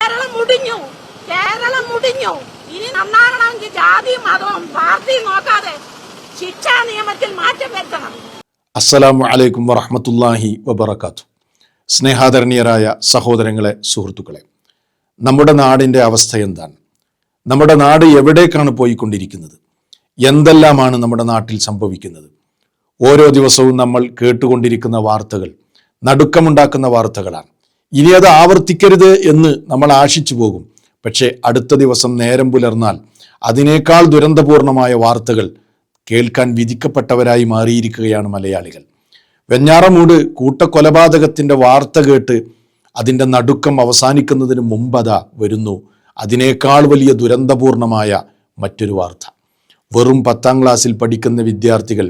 കേരളം മുടിഞ്ഞു. ഇനി നന്നാകണമെങ്കിൽ ജാതിയും മതവും പാർട്ടിയും നോക്കാതെ ശിക്ഷാ നിയമത്തിൽ മാറ്റം വരുത്തണം. അസ്സലാമു അലൈക്കും വറഹ്മത്തുള്ളാഹി വബറകാതുഹു. സ്നേഹാദരണീയരായ സഹോദരങ്ങളെ, സുഹൃത്തുക്കളെ, നമ്മുടെ നാടിൻ്റെ അവസ്ഥ എന്താണ്? നമ്മുടെ നാട് എവിടേക്കാണ് പോയിക്കൊണ്ടിരിക്കുന്നത്? എന്തെല്ലാമാണ് നമ്മുടെ നാട്ടിൽ സംഭവിക്കുന്നത്? ഓരോ ദിവസവും നമ്മൾ കേട്ടുകൊണ്ടിരിക്കുന്ന വാർത്തകൾ നടുക്കമുണ്ടാക്കുന്ന വാർത്തകളാണ്. ഇനി അത് ആവർത്തിക്കരുത് എന്ന് നമ്മൾ ആശിച്ചു പോകും. പക്ഷേ അടുത്ത ദിവസം നേരം പുലർന്നാൽ അതിനേക്കാൾ ദുരന്തപൂർണമായ വാർത്തകൾ കേൾക്കാൻ വിധിക്കപ്പെട്ടവരായി മാറിയിരിക്കുകയാണ് മലയാളികൾ. വെഞ്ഞാറമൂട് കൂട്ടക്കൊലപാതകത്തിൻ്റെ വാർത്ത കേട്ട് അതിൻ്റെ നടുക്കം അവസാനിക്കുന്നതിന് മുമ്പതാ വരുന്നു അതിനേക്കാൾ വലിയ ദുരന്തപൂർണമായ മറ്റൊരു വാർത്ത. വെറും 10ാം ക്ലാസ്സിൽ പഠിക്കുന്ന വിദ്യാർത്ഥികൾ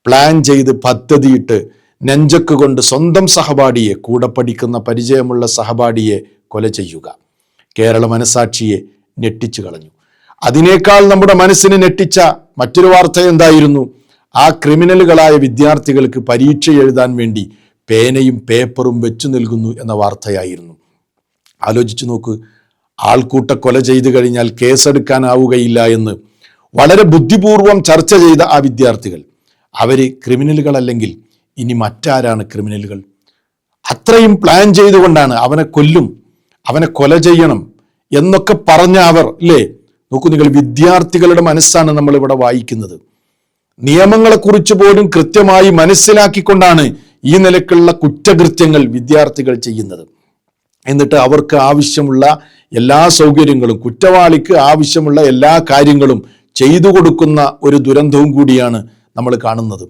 പ്ലാൻ ചെയ്ത് പദ്ധതിയിട്ട് നെഞ്ചക്ക് കൊണ്ട് സ്വന്തം സഹപാഠിയെ, കൂടെ പഠിക്കുന്ന പരിചയമുള്ള സഹപാഠിയെ കൊല ചെയ്യുക. കേരള മനസാക്ഷിയെ ഞെട്ടിച്ചു കളഞ്ഞു. അതിനേക്കാൾ നമ്മുടെ മനസ്സിനെ ഞെട്ടിച്ച മറ്റൊരു വാർത്ത എന്തായിരുന്നു? ആ ക്രിമിനലുകളായ വിദ്യാർത്ഥികൾക്ക് പരീക്ഷ എഴുതാൻ വേണ്ടി പേനയും പേപ്പറും വെച്ചു നൽകുന്നു എന്ന വാർത്തയായിരുന്നു. ആലോചിച്ചു നോക്ക്, ആൾക്കൂട്ട കൊല ചെയ്തു കഴിഞ്ഞാൽ കേസെടുക്കാനാവുകയില്ല എന്ന് വളരെ ബുദ്ധിപൂർവം ചർച്ച ചെയ്ത ആ വിദ്യാർത്ഥികൾ, അവർ ക്രിമിനലുകളല്ലെങ്കിൽ ഇനി മറ്റാരാണ് ക്രിമിനലുകൾ? അത്രയും പ്ലാൻ ചെയ്തുകൊണ്ടാണ് അവനെ കൊല്ലും, അവനെ കൊല ചെയ്യണം എന്നൊക്കെ പറഞ്ഞ അവർ, അല്ലേ? നോക്കൂ നിങ്ങൾ, വിദ്യാർത്ഥികളുടെ മനസ്സാണ് നമ്മൾ ഇവിടെ വായിക്കുന്നത്. നിയമങ്ങളെക്കുറിച്ച് പോലും കൃത്യമായി മനസ്സിലാക്കിക്കൊണ്ടാണ് ഈ നിലക്കുള്ള കുറ്റകൃത്യങ്ങൾ വിദ്യാർത്ഥികൾ ചെയ്യുന്നത്. എന്നിട്ട് അവർക്ക് ആവശ്യമുള്ള എല്ലാ സൗകര്യങ്ങളും, കുറ്റവാളിക്ക് ആവശ്യമുള്ള എല്ലാ കാര്യങ്ങളും ചെയ്തു കൊടുക്കുന്ന ഒരു ദുരന്തവും കൂടിയാണ് നമ്മൾ കാണുന്നത്.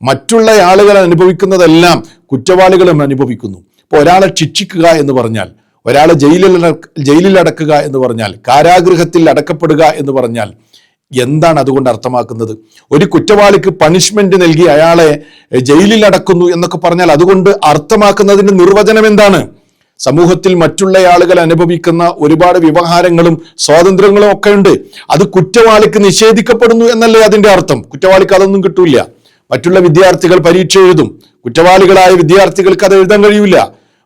മറ്റുള്ള ആളുകൾ അനുഭവിക്കുന്നതെല്ലാം കുറ്റവാളികളും അനുഭവിക്കുന്നു. ഇപ്പോൾ ഒരാളെ ശിക്ഷിക്കുക എന്ന് പറഞ്ഞാൽ, ഒരാളെ ജയിലിൽ അടക്കുക എന്ന് പറഞ്ഞാൽ, കാരാഗൃഹത്തിൽ അടക്കപ്പെടുക എന്ന് പറഞ്ഞാൽ എന്താണ് അതുകൊണ്ട് അർത്ഥമാക്കുന്നത്? ഒരു കുറ്റവാളിക്ക് പണിഷ്മെന്റ് നൽകി അയാളെ ജയിലിൽ അടക്കുന്നു എന്നൊക്കെ പറഞ്ഞാൽ അതുകൊണ്ട് അർത്ഥമാക്കുന്നതിന്റെ നിർവചനം എന്താണ്? സമൂഹത്തിൽ മറ്റുള്ള ആളുകൾ അനുഭവിക്കുന്ന ഒരുപാട് വ്യവഹാരങ്ങളും സ്വാതന്ത്ര്യങ്ങളും ഒക്കെ ഉണ്ട്. അത് കുറ്റവാളിക്ക് നിഷേധിക്കപ്പെടുന്നു എന്നല്ലേ അതിന്റെ അർത്ഥം? കുറ്റവാളിക്ക് അതൊന്നും കിട്ടൂല. മറ്റുള്ള വിദ്യാർത്ഥികൾ പരീക്ഷ എഴുതും, കുറ്റവാളികളായ വിദ്യാർത്ഥികൾക്ക് അത് എഴുതാൻ കഴിയില്ല.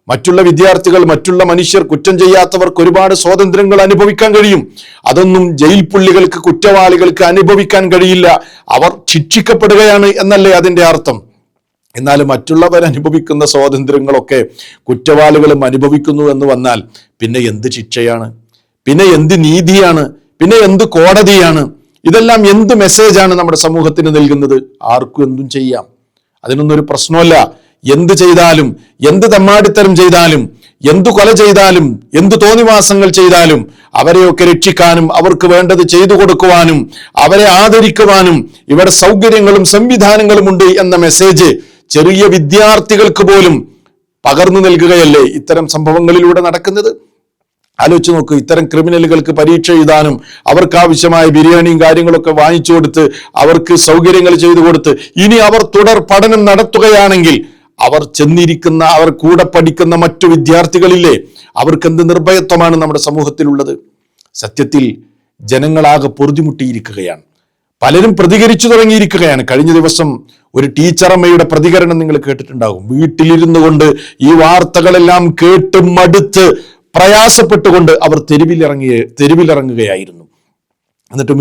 മറ്റുള്ള വിദ്യാർത്ഥികൾ, മറ്റുള്ള മനുഷ്യർ, കുറ്റം ചെയ്യാത്തവർക്ക് ഒരുപാട് സ്വാതന്ത്ര്യങ്ങൾ അനുഭവിക്കാൻ കഴിയും. അതൊന്നും ജയിൽ പുള്ളികൾക്ക്, കുറ്റവാളികൾക്ക് അനുഭവിക്കാൻ കഴിയില്ല. അവർ ശിക്ഷിക്കപ്പെടുകയാണ് എന്നല്ലേ അതിന്റെ അർത്ഥം? എന്നാൽ മറ്റുള്ളവർ അനുഭവിക്കുന്ന സ്വാതന്ത്ര്യങ്ങളൊക്കെ കുറ്റവാളികളും അനുഭവിക്കുന്നു എന്ന് വന്നാൽ പിന്നെ എന്ത് ശിക്ഷയാണ്? പിന്നെ എന്ത് നീതിയാണ്? പിന്നെ എന്ത് കോടതിയാണ്? ഇതെല്ലാം എന്ത് മെസ്സേജാണ് നമ്മുടെ സമൂഹത്തിന് നൽകുന്നത്? ആർക്കും എന്തും ചെയ്യാം, അതിനൊന്നും ഒരു പ്രശ്നമല്ല. എന്ത് ചെയ്താലും, എന്ത് തെമ്മാടിത്തരം ചെയ്താലും, എന്തു കൊല ചെയ്താലും, എന്തു തോന്നിവാസങ്ങൾ ചെയ്താലും അവരെയൊക്കെ രക്ഷിക്കാനും അവർക്ക് വേണ്ടത് ചെയ്തു കൊടുക്കുവാനും അവരെ ആദരിക്കുവാനും ഇവിടെ സൗകര്യങ്ങളും സംവിധാനങ്ങളും ഉണ്ട് എന്ന മെസ്സേജ് ചെറിയ വിദ്യാർത്ഥികൾക്ക് പോലും പകർന്നു നൽകുകയല്ലേ ഇത്തരം സംഭവങ്ങളിലൂടെ നടക്കുന്നത്? ആലോചിച്ച് നോക്ക്, ഇത്തരം ക്രിമിനലുകൾക്ക് പരീക്ഷ എഴുതാനും അവർക്ക് ആവശ്യമായ ബിരിയാണിയും കാര്യങ്ങളൊക്കെ വാങ്ങിച്ചു കൊടുത്ത് അവർക്ക് സൗകര്യങ്ങൾ ചെയ്തു കൊടുത്ത് ഇനി അവർ തുടർ പഠനം നടത്തുകയാണെങ്കിൽ അവർ ചെന്നിരിക്കുന്ന, അവർ കൂടെ പഠിക്കുന്ന മറ്റു വിദ്യാർത്ഥികളില്ലേ, അവർക്ക് എന്ത് നിർഭയത്വമാണ് നമ്മുടെ സമൂഹത്തിലുള്ളത്? സത്യത്തിൽ ജനങ്ങളാകെ പൊറുതിമുട്ടിയിരിക്കുകയാണ്. പലരും പ്രതികരിച്ചു തുടങ്ങിയിരിക്കുകയാണ്. കഴിഞ്ഞ ദിവസം ഒരു ടീച്ചറമ്മയുടെ പ്രതികരണം നിങ്ങൾ കേട്ടിട്ടുണ്ടാകും. വീട്ടിലിരുന്നു കൊണ്ട് ഈ വാർത്തകളെല്ലാം കേട്ട് മടുത്ത് പ്രയാസപ്പെട്ടുകൊണ്ട് അവർ തെരുവിലിറങ്ങുകയായിരുന്നു. എന്നിട്ട്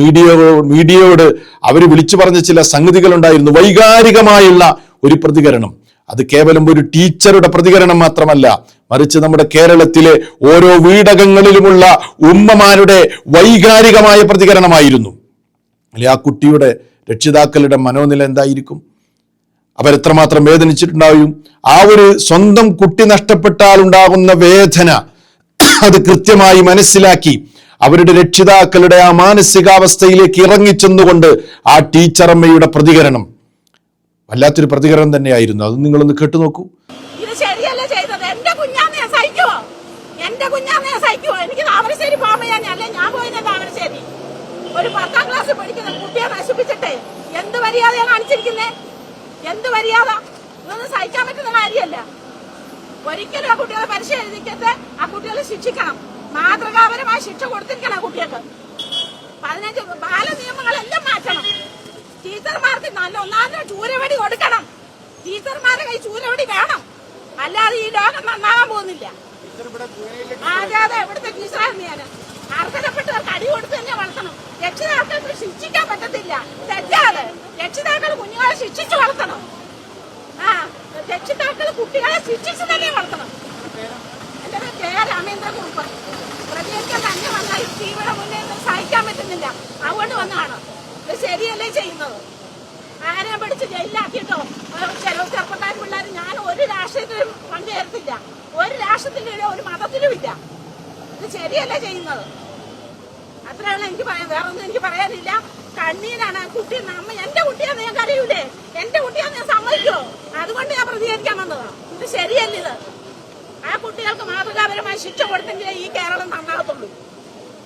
മീഡിയയോട് അവർ വിളിച്ചു പറഞ്ഞ ചില സംഗതികൾ ഉണ്ടായിരുന്നു. വൈകാരികമായുള്ള ഒരു പ്രതികരണം. അത് കേവലം ഒരു ടീച്ചറുടെ പ്രതികരണം മാത്രമല്ല, മറിച്ച് നമ്മുടെ കേരളത്തിലെ ഓരോ വീടകങ്ങളിലുമുള്ള ഉമ്മമാരുടെ വൈകാരികമായ പ്രതികരണമായിരുന്നു. അല്ലെ, ആ കുട്ടിയുടെ രക്ഷിതാക്കളുടെ മനോനില എന്തായിരിക്കും? അവരെത്രമാത്രം വേദനിച്ചിട്ടുണ്ടാവും? ആ ഒരു സ്വന്തം കുട്ടി നഷ്ടപ്പെട്ടാൽ ഉണ്ടാകുന്ന വേദന അത് കൃത്യമായി മനസ്സിലാക്കി അവരുടെ രക്ഷിതാക്കളുടെ ആ മാനസികാവസ്ഥയിലേക്ക് ഇറങ്ങിച്ചെന്നുകൊണ്ട് ആ ടീച്ചറമ്മയുടെ പ്രതികരണം വല്ലാത്തൊരു പ്രതികരണം തന്നെയായിരുന്നു. അത് നിങ്ങളൊന്ന് കേട്ടു നോക്കൂ. ഇത് ശരിയല്ല ചെയ്തത്. എന്റെ കുഞ്ഞാന്നെ സഹിക്കുവോ? എന്റെ കുഞ്ഞാന്നെ സഹിക്കുവോ? എനിക്ക് താമരശ്ശേരി പോകുമ്പോ ഞാൻ പോയത് താമരശ്ശേരി. ഒരു 10ാം ക്ലാസ് പഠിക്കുന്ന കുട്ടിയെ നശിപ്പിച്ചിട്ടേ എന്ത് മര്യാദയാണ് കാണിച്ചിരിക്കുന്നേ? എന്ത് മര്യാദ? ഇതൊന്നും സഹിക്കാൻ പറ്റുന്ന കാര്യമല്ല. ഒരിക്കലും ആ കുട്ടികളെ പരീക്ഷ എഴുതിക്കത്തെ ആ കുട്ടികളെ ശിക്ഷിക്കണം. മാതൃകാപരമായ ശിക്ഷ കൊടുത്തിരിക്കണം ആ കുട്ടികൾക്ക്. 15 ബാല നിയമങ്ങളെല്ലാം മാറ്റണം. ടീച്ചർമാർക്ക് നല്ല ഒന്നാമത് ചൂരവടി കൊടുക്കണം. ടീച്ചർമാരുടെ കൈ ചൂരവടി വേണം, അല്ലാതെ ഈ ലോകം നന്നാകാൻ പോകുന്നില്ല. അതെ, ഇവിടുത്തെ ടീച്ചർ ശിക്ഷിച്ച് തന്നെ വളർത്തണം. എന്റെ പേര് രാമേന്ദ്രകുറുപ്പ്. പ്രതികരിക്കാൻ തന്നെ വന്നാൽ ടീമിയുടെ മുന്നേ സഹിക്കാൻ പറ്റുന്നില്ല, അതുകൊണ്ട് വന്നതാണ്. ഇത് ശരിയല്ലേ ചെയ്യുന്നത്? ആരെയും പിടിച്ച് ജയിലിലാക്കിയിട്ടോ ചില ചെറുപ്പക്കാർ പിള്ളേർ, ഞാൻ ഒരു രാഷ്ട്രീയത്തിലും പങ്കുചേർത്തില്ല, ഒരു രാഷ്ട്രത്തിന്റെ ഒരു മതത്തിലും ഇല്ല. ഇത് ശരിയല്ലേ ചെയ്യുന്നത്? അത്രയാണ് എനിക്ക് പറയാൻ, വേറെ ഒന്നും എനിക്ക് പറയാനില്ല. കണ്ണീരാണ് കുട്ടി. എന്റെ കുട്ടിയാന്ന് ഞാൻ കരയൂലേ? എന്റെ കുട്ടിയാന്ന് ഞാൻ സമ്മതിക്കോ? അതുകൊണ്ട് ഞാൻ പ്രതികരിക്കാൻ വന്നതാണ്. ഇത് ശരിയല്ല. ഇത് ആ കുട്ടികൾക്ക് മാതൃകാപരമായ ശിക്ഷ കൊടുത്തെങ്കിലേ ഈ കേരളം നന്നാകത്തുള്ളൂ.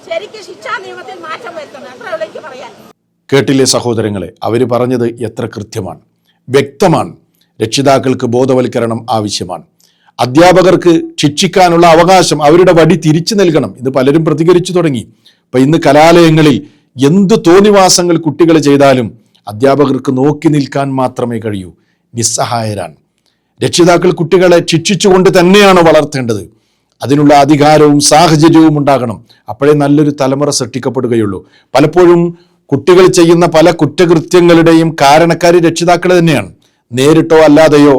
ശരിക്കും ശിക്ഷാ നിയമത്തിൽ മാറ്റം വരുത്തണം. അത്രയുള്ള എനിക്ക് പറയാൻ. കേട്ടില്ലേ സഹോദരങ്ങളെ, അവര് പറഞ്ഞത് എത്ര കൃത്യമാണ്, വ്യക്തമാണ്. രക്ഷിതാക്കൾക്ക് ബോധവൽക്കരണം ആവശ്യമാണ്. അധ്യാപകർക്ക് ശിക്ഷിക്കാനുള്ള അവകാശം, അവരുടെ വടി തിരിച്ചു നൽകണം. ഇത് പലരും പ്രതികരിച്ചു തുടങ്ങി. അപ്പൊ ഇന്ന് കലാലയങ്ങളിൽ എന്ത് തോന്നിവാസങ്ങൾ കുട്ടികൾ ചെയ്താലും അധ്യാപകർക്ക് നോക്കി നിൽക്കാൻ മാത്രമേ കഴിയൂ. നിസ്സഹായരാണ്. രക്ഷിതാക്കൾ കുട്ടികളെ ശിക്ഷിച്ചുകൊണ്ട് തന്നെയാണ് വളർത്തേണ്ടത്. അതിനുള്ള അധികാരവും സാഹചര്യവും ഉണ്ടാകണം. അപ്പോഴേ നല്ലൊരു തലമുറ സൃഷ്ടിക്കപ്പെടുകയുള്ളൂ. പലപ്പോഴും കുട്ടികൾ ചെയ്യുന്ന പല കുറ്റകൃത്യങ്ങളുടെയും കാരണക്കാർ രക്ഷിതാക്കൾ തന്നെയാണ്. നേരിട്ടോ അല്ലാതെയോ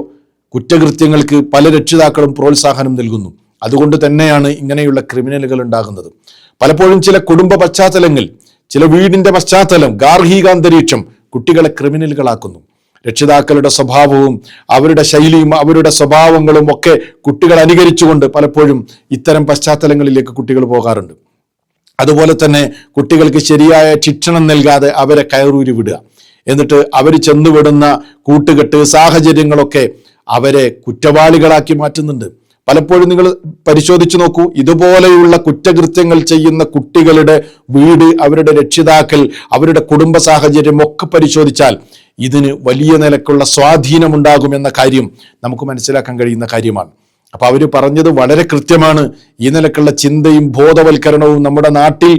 കുറ്റകൃത്യങ്ങൾക്ക് പല രക്ഷിതാക്കളും പ്രോത്സാഹനം നൽകുന്നു. അതുകൊണ്ട് തന്നെയാണ് ഇങ്ങനെയുള്ള ക്രിമിനലുകൾ ഉണ്ടാകുന്നത്. പലപ്പോഴും ചില കുടുംബ പശ്ചാത്തലങ്ങൾ, ചില വീടിന്റെ പശ്ചാത്തലം, ഗാർഹിക അന്തരീക്ഷം കുട്ടികളെ ക്രിമിനലുകളാക്കുന്നു. രക്ഷിതാക്കളുടെ സ്വഭാവവും അവരുടെ ശൈലിയും അവരുടെ സ്വഭാവങ്ങളും ഒക്കെ കുട്ടികൾ അനുകരിച്ചുകൊണ്ട് പലപ്പോഴും ഇത്തരം പശ്ചാത്തലങ്ങളിലേക്ക് കുട്ടികൾ പോകാറുണ്ട്. അതുപോലെ തന്നെ കുട്ടികൾക്ക് ശരിയായ ശിക്ഷണം നൽകാതെ അവരെ കയറൂരി വിടുക, എന്നിട്ട് അവർ ചെന്നുവിടുന്ന കൂട്ടുകെട്ട് സാഹചര്യങ്ങളൊക്കെ അവരെ കുറ്റവാളികളാക്കി മാറ്റുന്നുണ്ട്. പലപ്പോഴും നിങ്ങൾ പരിശോധിച്ചു നോക്കൂ, ഇതുപോലെയുള്ള കുറ്റകൃത്യങ്ങൾ ചെയ്യുന്ന കുട്ടികളുടെ വീട്, അവരുടെ രക്ഷിതാക്കൾ, അവരുടെ കുടുംബ സാഹചര്യം ഒക്കെ പരിശോധിച്ചാൽ ഇതിന് വലിയ നിലക്കുള്ള സ്വാധീനമുണ്ടാകുമെന്ന കാര്യം നമുക്ക് മനസ്സിലാക്കാൻ കഴിയുന്ന കാര്യമാണ്. അപ്പൊ അവര് പറഞ്ഞത് വളരെ കൃത്യമാണ്. ഈ നിലക്കുള്ള ചിന്തയും ബോധവൽക്കരണവും നമ്മുടെ നാട്ടിൽ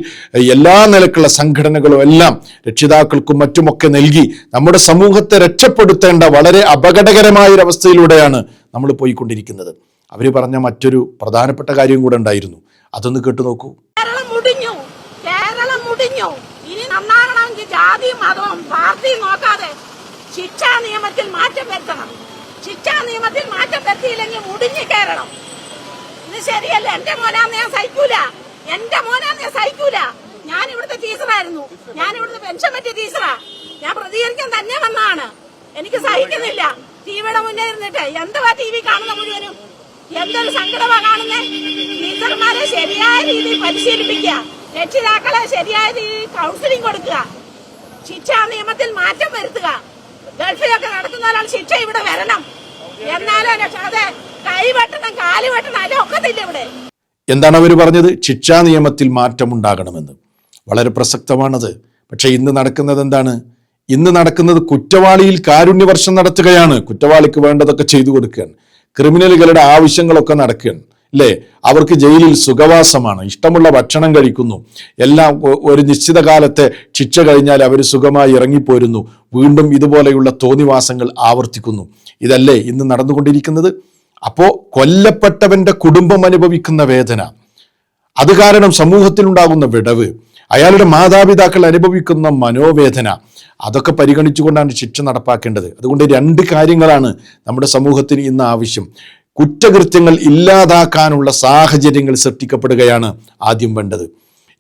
എല്ലാ നിലക്കുള്ള സംഘടനകളും എല്ലാം രക്ഷിതാക്കൾക്കും മറ്റുമൊക്കെ നൽകി നമ്മുടെ സമൂഹത്തെ രക്ഷപ്പെടുത്തേണ്ട വളരെ അപകടകരമായ ഒരു അവസ്ഥയിലൂടെയാണ് നമ്മൾ പോയിക്കൊണ്ടിരിക്കുന്നത്. അവര് പറഞ്ഞ മറ്റൊരു പ്രധാനപ്പെട്ട കാര്യം കൂടെ ഉണ്ടായിരുന്നു. അതൊന്ന് കേട്ടു നോക്കൂ. കേരളം മുടിഞ്ഞു. ഇനി നന്നാകണമെങ്കിൽ ജാതിയും മതവും പാർട്ടിയും നോക്കാതെ ശിക്ഷാ നിയമത്തിൽ മാറ്റം വരുത്തണം. ശിക്ഷാ നിയമത്തിൽ മാറ്റം വരുത്തിയില്ലെങ്കിൽ മുടിഞ്ഞു കേരളം. ഇത് ശരിയല്ല. എന്റെ മോനാന്ന് ഞാൻ സഹിക്കൂല. എന്റെ മോനാന്ന് ഞാൻ സഹിക്കൂല. ഞാൻ ഇവിടുത്തെ ടീച്ചറായിരുന്നു. ഞാൻ ഇവിടുത്തെ പെൻഷൻ പറ്റിയ ടീച്ചറാ. ഞാൻ പ്രതികരിക്കാൻ തന്നെ വന്നതാണ്. എനിക്ക് സഹിക്കുന്നില്ല. ടിവിയുടെ മുന്നേ ഇരുന്നിട്ട് എന്തുവാ ടി വി കാണുന്ന മുഴുവനും? എന്തൊരു സങ്കടമാ കാണുന്നേ. ടീച്ചർമാരെ ശരിയായ രീതിയിൽ പരിശീലിപ്പിക്കുക, രക്ഷിതാക്കളെ ശരിയായ രീതിയിൽ കൗൺസിലിംഗ് കൊടുക്കുക, ശിക്ഷാ നിയമത്തിൽ മാറ്റം വരുത്തുക. ഗൾഫിലൊക്കെ നടത്തുന്നവരാണ് ശിക്ഷ ഇവിടെ വരണം. എന്നാലും അതെ കൈ വെട്ടണം, കാല് വെട്ടണം, അല്ല ഒക്കത്തില്ല ഇവിടെ. എന്താണ് അവർ പറഞ്ഞത്? ശിക്ഷാ നിയമത്തിൽ മാറ്റമുണ്ടാകണമെന്ന്. വളരെ പ്രസക്തമാണത്. പക്ഷെ ഇന്ന് നടക്കുന്നത് എന്താണ്? ഇന്ന് നടക്കുന്നത് കുറ്റവാളിയിൽ കാരുണ്യവർഷം നടത്തുകയാണ്. കുറ്റവാളിക്ക് വേണ്ടതൊക്കെ ചെയ്തു കൊടുക്കുകയാണ്. ക്രിമിനലുകളുടെ ആവശ്യങ്ങളൊക്കെ നടക്കുകയാണ്, അല്ലേ? അവർക്ക് ജയിലിൽ സുഖവാസമാണ്, ഇഷ്ടമുള്ള ഭക്ഷണം കഴിക്കുന്നു, എല്ലാം. ഒരു നിശ്ചിത കാലത്തെ ശിക്ഷ കഴിഞ്ഞാൽ അവർ സുഖമായി ഇറങ്ങിപ്പോരുന്നു. വീണ്ടും ഇതുപോലെയുള്ള തോന്നിവാസങ്ങൾ ആവർത്തിക്കുന്നു. ഇതല്ലേ ഇന്ന് നടന്നുകൊണ്ടിരിക്കുന്നത്? അപ്പോ കൊല്ലപ്പെട്ടവന്റെ കുടുംബം അനുഭവിക്കുന്ന വേദന, അത് കാരണം സമൂഹത്തിലുണ്ടാകുന്ന വിടവ്, അയാളുടെ മാതാപിതാക്കൾ അനുഭവിക്കുന്ന മനോവേദന, അതൊക്കെ പരിഗണിച്ചുകൊണ്ടാണ് ശിക്ഷ നടപ്പാക്കേണ്ടത്. അതുകൊണ്ട് രണ്ട് കാര്യങ്ങളാണ് നമ്മുടെ സമൂഹത്തിന് ഇന്ന് ആവശ്യം. കുറ്റകൃത്യങ്ങൾ ഇല്ലാതാക്കാനുള്ള സാഹചര്യങ്ങൾ സൃഷ്ടിക്കപ്പെടുകയാണ് ആദ്യം വേണ്ടത്.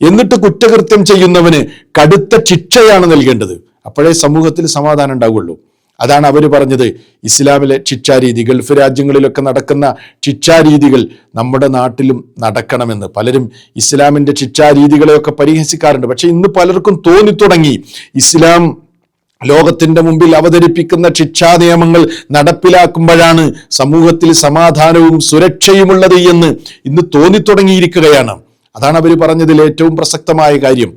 എന്നിട്ട് കുറ്റകൃത്യം ചെയ്യുന്നവന് കടുത്ത ശിക്ഷയാണ് നൽകേണ്ടത്. അപ്പോഴേ സമൂഹത്തിൽ സമാധാനം ഉണ്ടാവുള്ളൂ. അതാണ് അവർ പറഞ്ഞത്. ഇസ്ലാമിലെ ശിക്ഷാരീതി, ഗൾഫ് രാജ്യങ്ങളിലൊക്കെ നടക്കുന്ന ശിക്ഷാരീതികൾ നമ്മുടെ നാട്ടിലും നടക്കണമെന്ന്. പലരും ഇസ്ലാമിന്റെ ശിക്ഷാരീതികളെയൊക്കെ പരിഹസിക്കാറുണ്ട്. പക്ഷെ ഇന്ന് പലർക്കും തോന്നിത്തുടങ്ങി ഇസ്ലാം ലോകത്തിന്റെ മുമ്പിൽ അവതരിപ്പിക്കുന്ന ശിക്ഷാ നിയമങ്ങൾ നടപ്പിലാക്കുമ്പോഴാണ് സമൂഹത്തിൽ സമാധാനവും സുരക്ഷയുമുള്ളത് എന്ന് ഇന്ന് തോന്നിത്തുടങ്ങിയിരിക്കുകയാണ്. അതാണ് അവർ പറഞ്ഞതിൽ ഏറ്റവും പ്രസക്തമായ കാര്യം.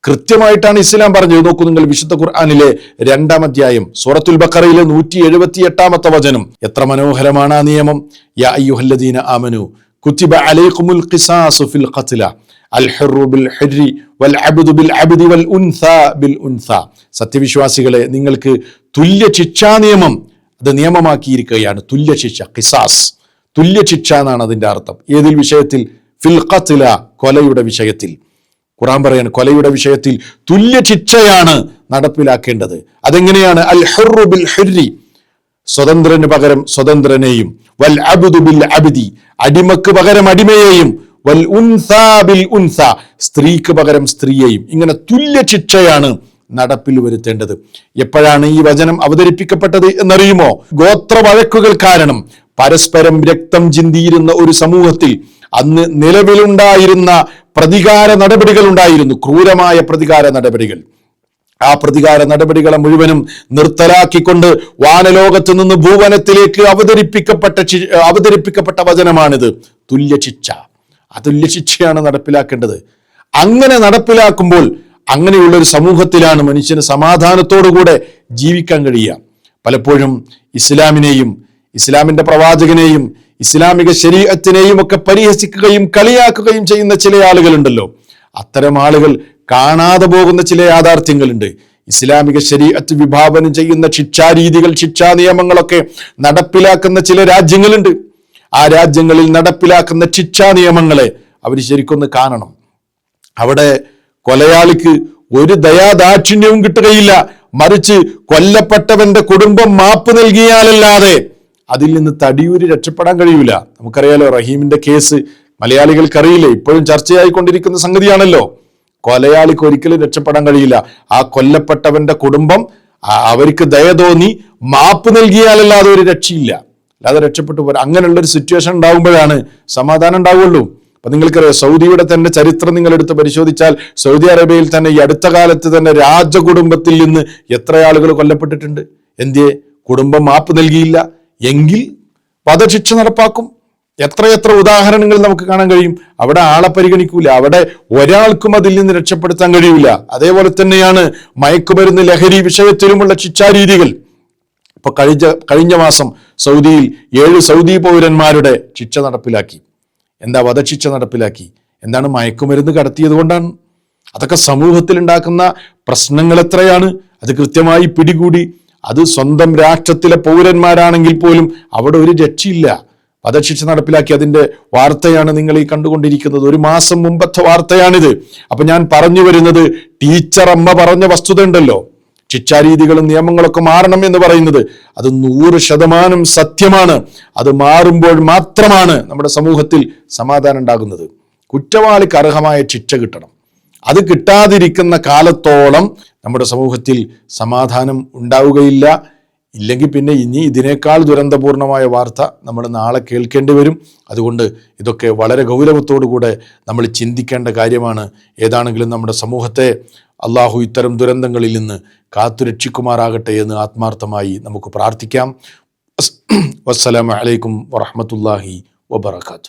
കൃത്യമായിട്ടാണ് ഇസ്ലാം പറഞ്ഞത്. നോക്കൂ നിങ്ങൾ, വിശുദ്ധ ഖുർആനിലെ 2-ാം അധ്യായം സൂറത്തുൽ ബഖറയിലെ 178-ാമത്തെ വചനം. എത്ര മനോഹരമാണ് ആ നിയമം. യാ അയ്യുഹല്ലദീന ആമനു കുതിബ അലൈക്കുമുൽ ഖിസാസു ഫിൽ ഖത്ല അൽ ഹുറു ബിൽ ഹുരി വൽ അബ്ദു ബിൽ അബ്ദി വൽ ഉൻസാ ബിൽ ഉൻസാ. സത്യവിശ്വാസികളെ, നിങ്ങൾക്ക് തുല്യ ശിക്ഷാ നിയമം അത് നിയമമാക്കിയിരിക്കുകയാണ്. തുല്യ ശിക്ഷ, ഖിസാസ്, തുല്യ ശിക്ഷ എന്നാണ് അതിന്റെ അർത്ഥം. ഏതിൽ വിഷയത്തിൽ? ഫിൽ ഖത്ല, കൊലയുടെ വിഷയത്തിൽ. ഖുർആൻ പറയാണ് കൊലയുടെ വിഷയത്തിൽ തുല്യ ശിക്ഷയാണ് നടപ്പിലാക്കേണ്ടത്. അതെങ്ങനെയാണ്? അൽ ഹുറു ബിൽ ഹുരി, സ്വതന്ത്രന് പകരം സ്വതന്ത്രനെയും, വൽ അബ്ദു ബിൽ അബ്ദി, അടിമക്ക് പകരം അടിമയെയും, വൽ ഉൻസാ ബിൽ ഉൻസാ, സ്ത്രീക്ക് പകരം സ്ത്രീയെയും. ഇങ്ങനെ തുല്യ ശിക്ഷയാണ് നടപ്പിൽ വരുത്തേണ്ടത്. എപ്പോഴാണ് ഈ വചനം അവതരിപ്പിക്കപ്പെട്ടത് എന്നറിയുമോ? ഗോത്ര വഴക്കുകൾ കാരണം പരസ്പരം രക്തം ചിന്തിയിരുന്ന ഒരു സമൂഹത്തിൽ അന്ന് നിലവിലുണ്ടായിരുന്ന പ്രതികാര നടപടികൾ ഉണ്ടായിരുന്നു, ക്രൂരമായ പ്രതികാര നടപടികൾ. ആ പ്രതികാര നടപടികളെ മുഴുവനും നിർത്തലാക്കിക്കൊണ്ട് വാനലോകത്ത് നിന്ന് ഭൂവനത്തിലേക്ക് അവതരിപ്പിക്കപ്പെട്ട വചനമാണിത്. തുല്യശിക്ഷ. ആ തുല്യശിക്ഷയാണ് നടപ്പിലാക്കേണ്ടത്. അങ്ങനെ നടപ്പിലാക്കുമ്പോൾ അങ്ങനെയുള്ള ഒരു സമൂഹത്തിലാണ് മനുഷ്യന് സമാധാനത്തോടുകൂടെ ജീവിക്കാൻ കഴിയുക. പലപ്പോഴും ഇസ്ലാമിനെയും ഇസ്ലാമിന്റെ പ്രവാചകനെയും ഇസ്ലാമിക ശരീഅത്തിനെയും ഒക്കെ പരിഹസിക്കുകയും കളിയാക്കുകയും ചെയ്യുന്ന ചില ആളുകളുണ്ടല്ലോ. അത്തരം ആളുകൾ കാണാതെ പോകുന്ന ചില യാഥാർത്ഥ്യങ്ങളുണ്ട്. ഇസ്ലാമിക ശരീഅത്ത് വിഭാവനം ചെയ്യുന്ന ശിക്ഷാരീതികൾ, ശിക്ഷാ നിയമങ്ങളൊക്കെ നടപ്പിലാക്കുന്ന ചില രാജ്യങ്ങളുണ്ട്. ആ രാജ്യങ്ങളിൽ നടപ്പിലാക്കുന്ന ശിക്ഷാ നിയമങ്ങളെ അവർ ശരിക്കൊന്ന് കാണണം. അവിടെ കൊലയാളിക്ക് ഒരു ദയാദാക്ഷിണ്യവും കിട്ടുകയില്ല. മറിച്ച് കൊല്ലപ്പെട്ടവന്റെ കുടുംബം മാപ്പ് നൽകിയാലല്ലാതെ അതിൽ നിന്ന് തടിയൂരി രക്ഷപ്പെടാൻ കഴിയൂല. നമുക്കറിയാലോ റഹീമിന്റെ കേസ്, മലയാളികൾക്കറിയില്ലേ, ഇപ്പോഴും ചർച്ചയായിക്കൊണ്ടിരിക്കുന്ന സംഗതിയാണല്ലോ. കൊലയാളിക്ക് ഒരിക്കലും രക്ഷപ്പെടാൻ കഴിയില്ല. ആ കൊല്ലപ്പെട്ടവന്റെ കുടുംബം അവർക്ക് ദയ തോന്നി മാപ്പ് നൽകിയാലല്ലാതെ ഒരു രക്ഷയില്ല, അല്ലാതെ രക്ഷപ്പെട്ടു പോരാ. അങ്ങനെയുള്ള ഒരു സിറ്റുവേഷൻ ഉണ്ടാകുമ്പോഴാണ് സമാധാനം ഉണ്ടാവുള്ളൂ. അപ്പൊ നിങ്ങൾക്കറിയാം, സൗദിയുടെ തന്നെ ചരിത്രം നിങ്ങൾ എടുത്ത് പരിശോധിച്ചാൽ സൗദി അറേബ്യയിൽ തന്നെ ഈ അടുത്ത കാലത്ത് തന്നെ രാജകുടുംബത്തിൽ നിന്ന് എത്ര ആളുകൾ കൊല്ലപ്പെട്ടിട്ടുണ്ട്. എന്തേ? കുടുംബം മാപ്പ് നൽകിയില്ല എങ്കിൽ വധശിക്ഷ നടപ്പാക്കും. എത്രയെത്ര ഉദാഹരണങ്ങൾ നമുക്ക് കാണാൻ കഴിയും. അവിടെ ആളെ പരിഗണിക്കൂല, അവിടെ ഒരാൾക്കും അതിൽ നിന്ന് രക്ഷപ്പെടുത്താൻ കഴിയില്ല. അതേപോലെ തന്നെയാണ് മയക്കുമരുന്ന് ലഹരി വിഷയത്തിലുമുള്ള ശിക്ഷാരീതികൾ. ഇപ്പൊ കഴിഞ്ഞ മാസം സൗദിയിൽ 7 സൗദി പൗരന്മാരുടെ ശിക്ഷ നടപ്പിലാക്കി. എന്താ? വധശിക്ഷ നടപ്പിലാക്കി. എന്താണ്? മയക്കുമരുന്ന് കടത്തിയത് കൊണ്ടാണ്. അതൊക്കെ സമൂഹത്തിൽ ഉണ്ടാക്കുന്ന പ്രശ്നങ്ങൾ എത്രയാണ്, അത് കൃത്യമായി പിടികൂടി. അത് സ്വന്തം രാഷ്ട്രത്തിലെ പൗരന്മാരാണെങ്കിൽ പോലും അവിടെ ഒരു രക്ഷയില്ല. വധശിക്ഷ നടപ്പിലാക്കി. അതിന്റെ വാർത്തയാണ് നിങ്ങൾ ഈ കണ്ടുകൊണ്ടിരിക്കുന്നത്. 1 മാസം മുമ്പത്തെ വാർത്തയാണിത്. അപ്പൊ ഞാൻ പറഞ്ഞു വരുന്നത്, ടീച്ചർ അമ്മ പറഞ്ഞ വസ്തുത ഉണ്ടല്ലോ, ശിക്ഷാരീതികളും നിയമങ്ങളൊക്കെ മാറണം എന്ന് പറയുന്നത്, അത് 100% സത്യമാണ്. അത് മാറുമ്പോൾ മാത്രമാണ് നമ്മുടെ സമൂഹത്തിൽ സമാധാനം ഉണ്ടാകുന്നത്. കുറ്റവാളിക്ക് അർഹമായ ശിക്ഷ കിട്ടണം. അത് കിട്ടാതിരിക്കുന്ന കാലത്തോളം നമ്മുടെ സമൂഹത്തിൽ സമാധാനം ഉണ്ടാവുകയില്ല. ഇല്ലെങ്കിൽ പിന്നെ ഇനി ഇതിനേക്കാൾ ദുരന്തപൂർണമായ വാർത്ത നമ്മൾ നാളെ കേൾക്കേണ്ടി വരും. അതുകൊണ്ട് ഇതൊക്കെ വളരെ ഗൗരവത്തോടുകൂടെ നമ്മൾ ചിന്തിക്കേണ്ട കാര്യമാണ്. ഏതാണെങ്കിലും നമ്മുടെ സമൂഹത്തെ അള്ളാഹു ഇത്തരം ദുരന്തങ്ങളിൽ നിന്ന് കാത്തുരക്ഷിക്കുമാറാകട്ടെ എന്ന് ആത്മാർത്ഥമായി നമുക്ക് പ്രാർത്ഥിക്കാം. വസ്സലാമു അലൈക്കും വറഹ്മത്തുള്ളാഹി വബറകാതുഹു.